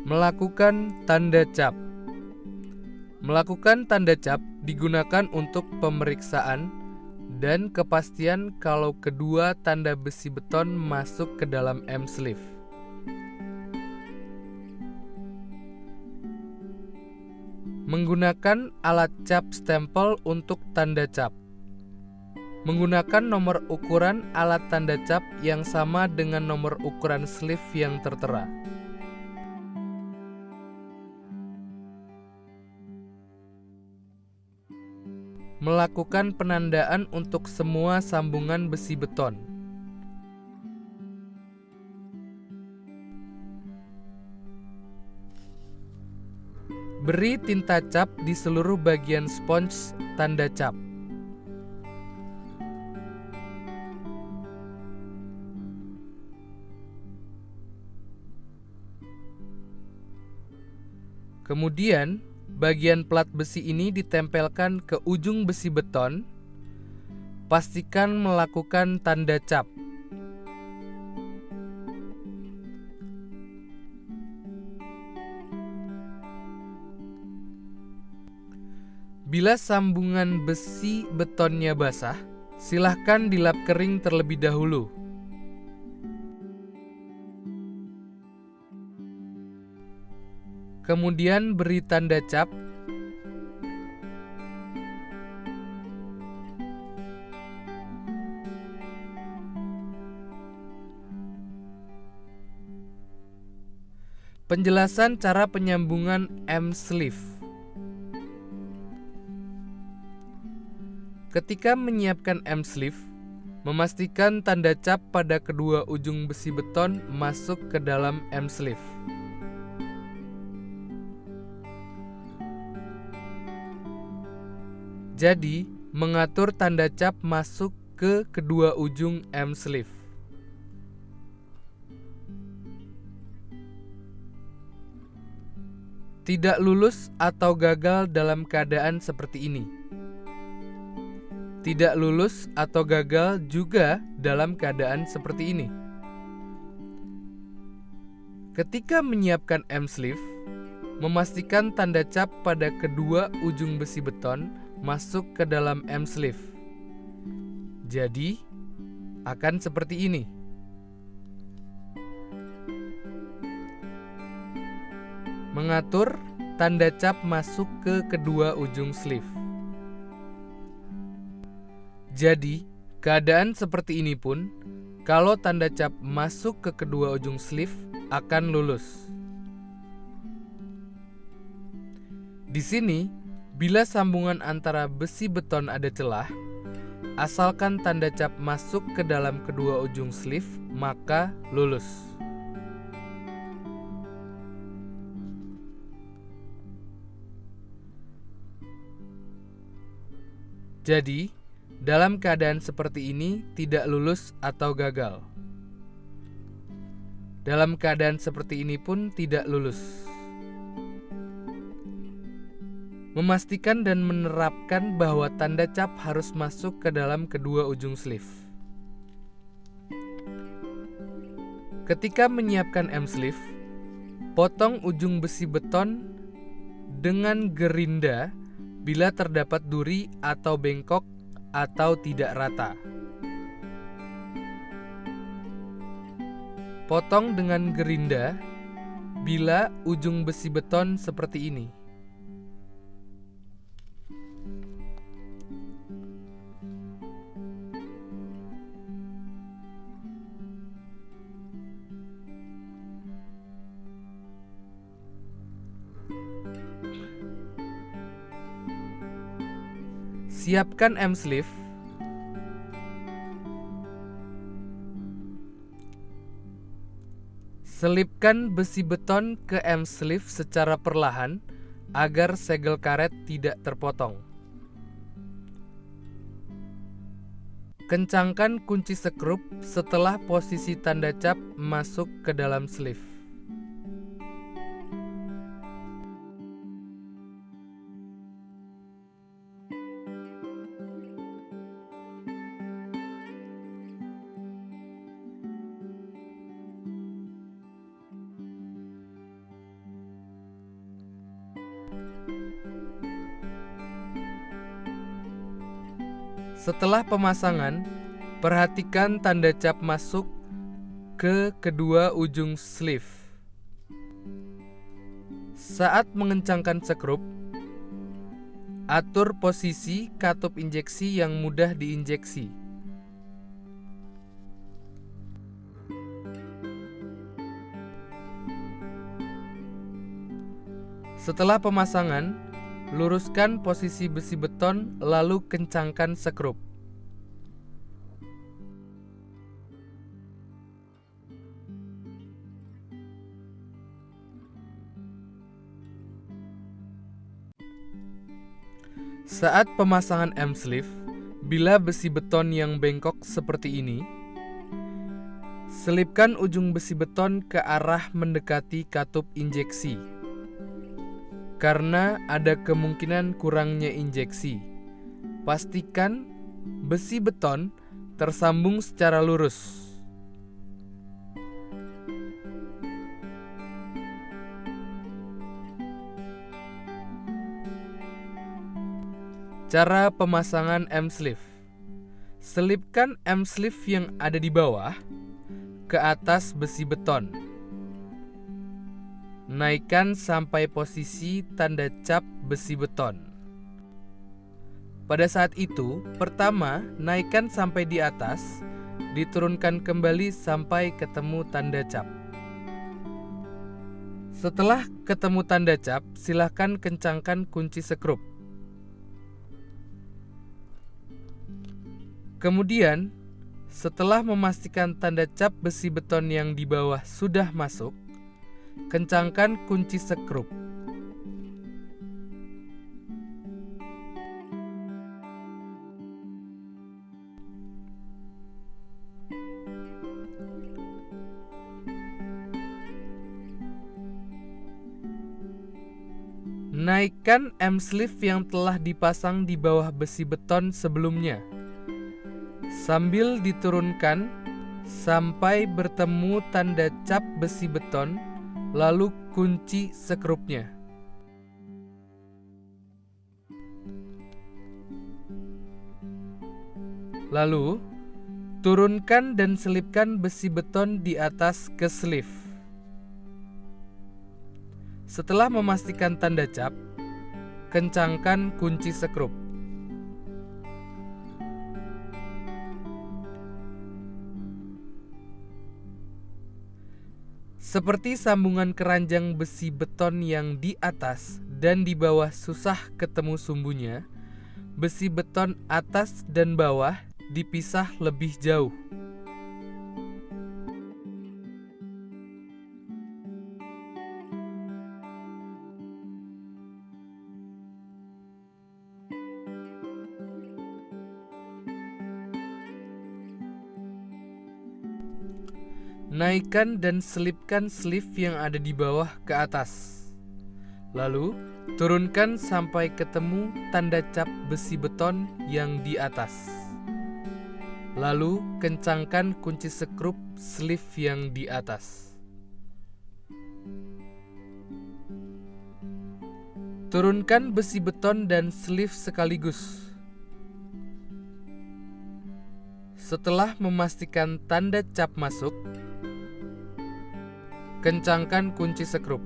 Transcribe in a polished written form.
Melakukan tanda cap. Melakukan tanda cap digunakan untuk pemeriksaan dan kepastian kalau kedua tanda besi beton masuk ke dalam M-sleeve. Menggunakan alat cap stempel untuk tanda cap. Menggunakan nomor ukuran alat tanda cap yang sama dengan nomor ukuran sleeve yang tertera. Melakukan penandaan untuk semua sambungan besi beton. Beri tinta cap di seluruh bagian spons tanda cap. Kemudian, bagian plat besi ini ditempelkan ke ujung besi beton. Pastikan melakukan tanda cap. Bila sambungan besi betonnya basah, silahkan dilap kering terlebih dahulu. Kemudian beri tanda cap. Penjelasan cara penyambungan M-sleeve. Ketika menyiapkan M-sleeve, memastikan tanda cap pada kedua ujung besi beton masuk ke dalam M-sleeve. Jadi, mengatur tanda cap masuk ke kedua ujung M-sleeve. Tidak lulus atau gagal dalam keadaan seperti ini. Tidak lulus atau gagal juga dalam keadaan seperti ini. Ketika menyiapkan M-sleeve, memastikan tanda cap pada kedua ujung besi beton masuk ke dalam M-sleeve. Jadi, akan seperti ini. Mengatur tanda cap masuk ke kedua ujung sleeve. Jadi, keadaan seperti ini pun, kalau tanda cap masuk ke kedua ujung sleeve, akan lulus. Di sini, bila sambungan antara besi beton ada celah, asalkan tanda cap masuk ke dalam kedua ujung sleeve, maka lulus. Jadi, dalam keadaan seperti ini tidak lulus atau gagal. Dalam keadaan seperti ini pun tidak lulus. Memastikan dan menerapkan bahwa tanda cap harus masuk ke dalam kedua ujung sleeve. Ketika menyiapkan M-sleeve, potong ujung besi beton dengan gerinda bila terdapat duri atau bengkok atau tidak rata. Potong dengan gerinda bila ujung besi beton seperti ini. Siapkan M-sleeve. Selipkan besi beton ke M-sleeve secara perlahan agar segel karet tidak terpotong. Kencangkan kunci sekrup setelah posisi tanda cap masuk ke dalam sleeve. Setelah pemasangan, perhatikan tanda cap masuk ke kedua ujung sleeve. Saat mengencangkan sekrup, atur posisi katup injeksi yang mudah diinjeksi. Setelah pemasangan, luruskan posisi besi beton lalu kencangkan sekrup. Saat pemasangan M-sleeve, bila besi beton yang bengkok seperti ini, selipkan ujung besi beton ke arah mendekati katup injeksi. Karena ada kemungkinan kurangnya injeksi, pastikan besi beton tersambung secara lurus. Cara pemasangan M-sleeve. Selipkan M-sleeve yang ada di bawah ke atas besi beton. Naikkan sampai posisi tanda cap besi beton. Pada saat itu, pertama naikkan sampai di atas, diturunkan kembali sampai ketemu tanda cap. Setelah ketemu tanda cap, silakan kencangkan kunci sekrup. Kemudian, setelah memastikan tanda cap besi beton yang di bawah sudah masuk, kencangkan kunci sekrup. Naikkan M-sleeve yang telah dipasang di bawah besi beton sebelumnya, sambil diturunkan sampai bertemu tanda cap besi beton, lalu kunci sekrupnya. Lalu, turunkan dan selipkan besi beton di atas ke sleeve. Setelah memastikan tanda cap, kencangkan kunci sekrup. Seperti sambungan keranjang besi beton yang di atas dan di bawah susah ketemu sumbunya, besi beton atas dan bawah dipisah lebih jauh. Naikkan dan selipkan sleeve yang ada di bawah ke atas. Lalu, turunkan sampai ketemu tanda cap besi beton yang di atas. Lalu, kencangkan kunci sekrup sleeve yang di atas. Turunkan besi beton dan sleeve sekaligus. Setelah memastikan tanda cap masuk, kencangkan kunci sekrup.